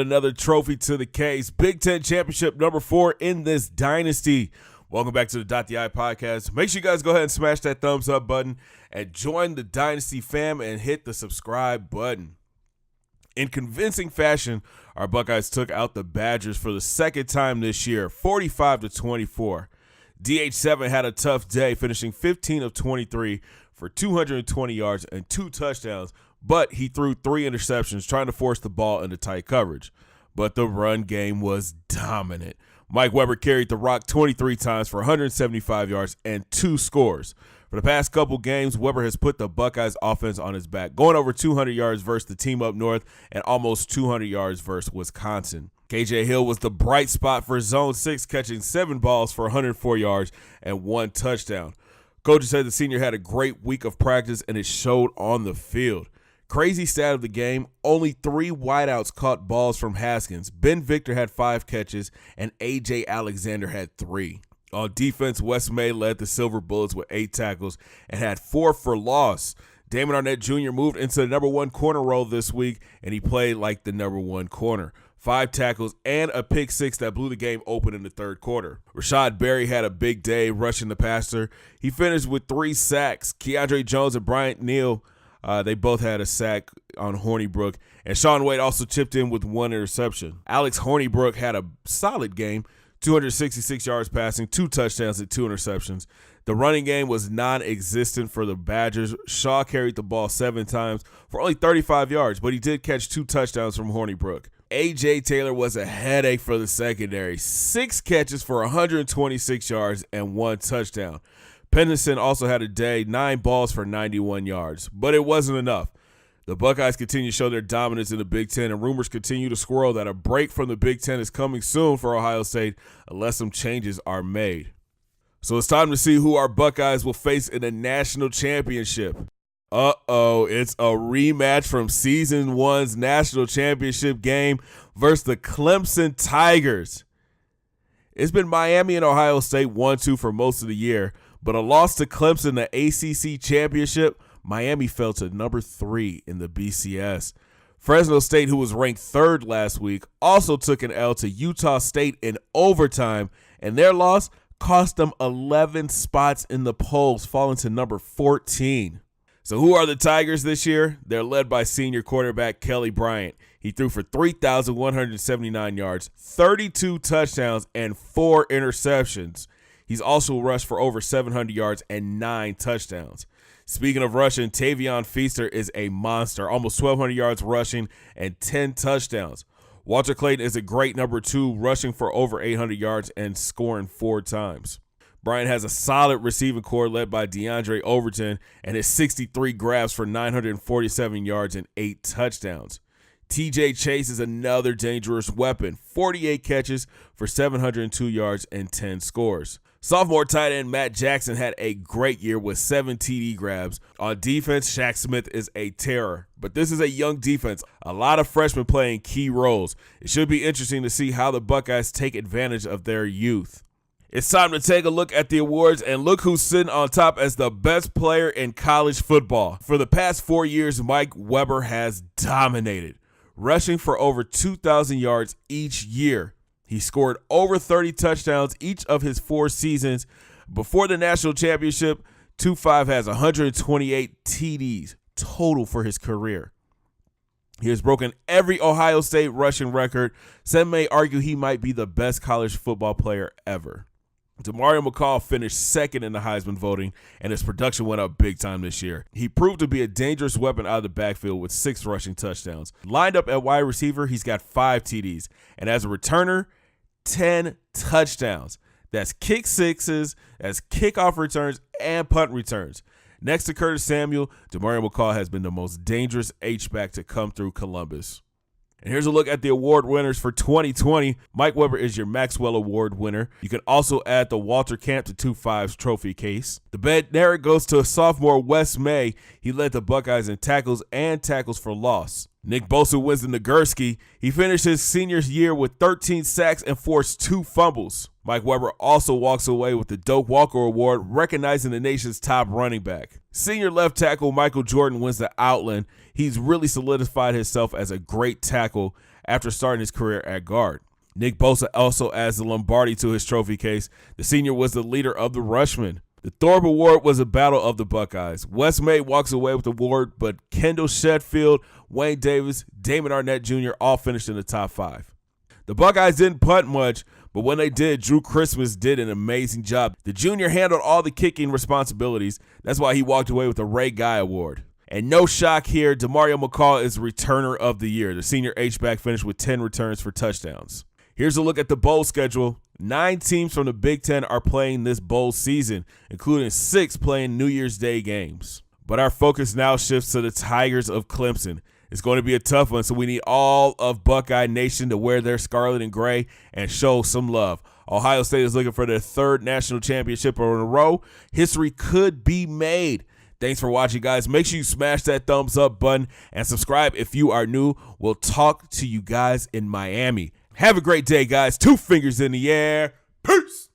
add another trophy to the case. Big Ten Championship number 4 in this dynasty. Welcome back to the .the Eye podcast. Make sure you guys go ahead and smash that thumbs up button and join the Dynasty fam and hit the subscribe button. In convincing fashion, our Buckeyes took out the Badgers for the second time this year, 45-24. DH7 had a tough day, finishing 15 of 23 for 220 yards and 2 touchdowns, but he threw 3 interceptions trying to force the ball into tight coverage. But the run game was dominant. Mike Weber carried the rock 23 times for 175 yards and 2 scores. For the past couple games, Weber has put the Buckeyes offense on his back, going over 200 yards versus the team up north and almost 200 yards versus Wisconsin. KJ Hill was the bright spot for Zone 6, catching 7 balls for 104 yards and 1 touchdown. Coaches said the senior had a great week of practice and it showed on the field. Crazy stat of the game, only 3 wideouts caught balls from Haskins. Ben Victor had 5 catches, and A.J. Alexander had 3. On defense, Wes May led the Silver Bullets with 8 tackles and had 4 for loss. Damon Arnett Jr. moved into the number 1 corner role this week, and he played like the number 1 corner. 5 tackles and a pick 6 that blew the game open in the third quarter. Rashad Berry had a big day rushing the passer. He finished with 3 sacks. Keandre Jones and Bryant Neal, they both had a sack on Hornibrook, and Sean Wade also chipped in with 1 interception. Alex Hornibrook had a solid game, 266 yards passing, 2 touchdowns and 2 interceptions. The running game was non-existent for the Badgers. Shaw carried the ball 7 times for only 35 yards, but he did catch 2 touchdowns from Hornibrook. A.J. Taylor was a headache for the secondary, 6 catches for 126 yards and 1 touchdown. Pendleton also had a day, 9 balls for 91 yards, but it wasn't enough. The Buckeyes continue to show their dominance in the Big Ten, and rumors continue to swirl that a break from the Big Ten is coming soon for Ohio State unless some changes are made. So it's time to see who our Buckeyes will face in the national championship. It's a rematch from Season 1's national championship game versus the Clemson Tigers. It's been Miami and Ohio State 1-2 for most of the year, but a loss to Clemson in the ACC championship, Miami fell to number 3 in the BCS. Fresno State, who was ranked 3rd last week, also took an L to Utah State in overtime, and their loss cost them 11 spots in the polls, falling to number 14. So who are the Tigers this year? They're led by senior quarterback Kelly Bryant. He threw for 3,179 yards, 32 touchdowns, and 4 interceptions. He's also rushed for over 700 yards and 9 touchdowns. Speaking of rushing, Tavion Feaster is a monster, almost 1,200 yards rushing and 10 touchdowns. Walter Clayton is a great number 2, rushing for over 800 yards and scoring 4 times. Bryant has a solid receiving core led by DeAndre Overton and his 63 grabs for 947 yards and 8 touchdowns. TJ Chase is another dangerous weapon, 48 catches for 702 yards and 10 scores. Sophomore tight end Matt Jackson had a great year with 7 TD grabs. On defense, Shaq Smith is a terror, but this is a young defense. A lot of freshmen playing key roles. It should be interesting to see how the Buckeyes take advantage of their youth. It's time to take a look at the awards, and look who's sitting on top as the best player in college football. For the past 4 years, Mike Weber has dominated, rushing for over 2,000 yards each year. He scored over 30 touchdowns each of his 4 seasons. Before the national championship, 2-5 has 128 TDs total for his career. He has broken every Ohio State rushing record. Some may argue he might be the best college football player ever. Demario McCall finished 2nd in the Heisman voting, and his production went up big time this year. He proved to be a dangerous weapon out of the backfield with 6 rushing touchdowns. Lined up at wide receiver, he's got 5 TDs, and as a returner, 10 touchdowns. That's kick sixes, that's kickoff returns, and punt returns. Next to Curtis Samuel, Demario McCall has been the most dangerous H-back to come through Columbus. And here's a look at the award winners for 2020. Mike Weber is your Maxwell Award winner. You can also add the Walter Camp to 2-5's trophy case. The Bednarik goes to sophomore Wes May. He led the Buckeyes in tackles and tackles for loss. Nick Bosa wins the Nagurski. He finished his senior year with 13 sacks and forced 2 fumbles. Mike Weber also walks away with the Doak Walker Award, recognizing the nation's top running back. Senior left tackle Michael Jordan wins the Outland. He's really solidified himself as a great tackle, after starting his career at guard. Nick Bosa also adds the Lombardi to his trophy case. The senior was the leader of the Rushmen. The Thorpe Award was a battle of the Buckeyes. Wes May walks away with the award, but Kendall Sheffield, Wayne Davis, Damon Arnett Jr. all finished in the top 5. The Buckeyes didn't punt much, but when they did, Drew Christmas did an amazing job. The junior handled all the kicking responsibilities. That's why he walked away with the Ray Guy Award. And no shock here, DeMario McCall is returner of the year. The senior H-back finished with 10 returns for touchdowns. Here's a look at the bowl schedule. 9 teams from the Big Ten are playing this bowl season, including 6 playing New Year's Day games. But our focus now shifts to the Tigers of Clemson. It's going to be a tough one, so we need all of Buckeye Nation to wear their scarlet and gray and show some love. Ohio State is looking for their 3rd national championship in a row. History could be made. Thanks for watching, guys. Make sure you smash that thumbs up button and subscribe if you are new. We'll talk to you guys in Miami. Have a great day, guys. 2 fingers in the air. Peace.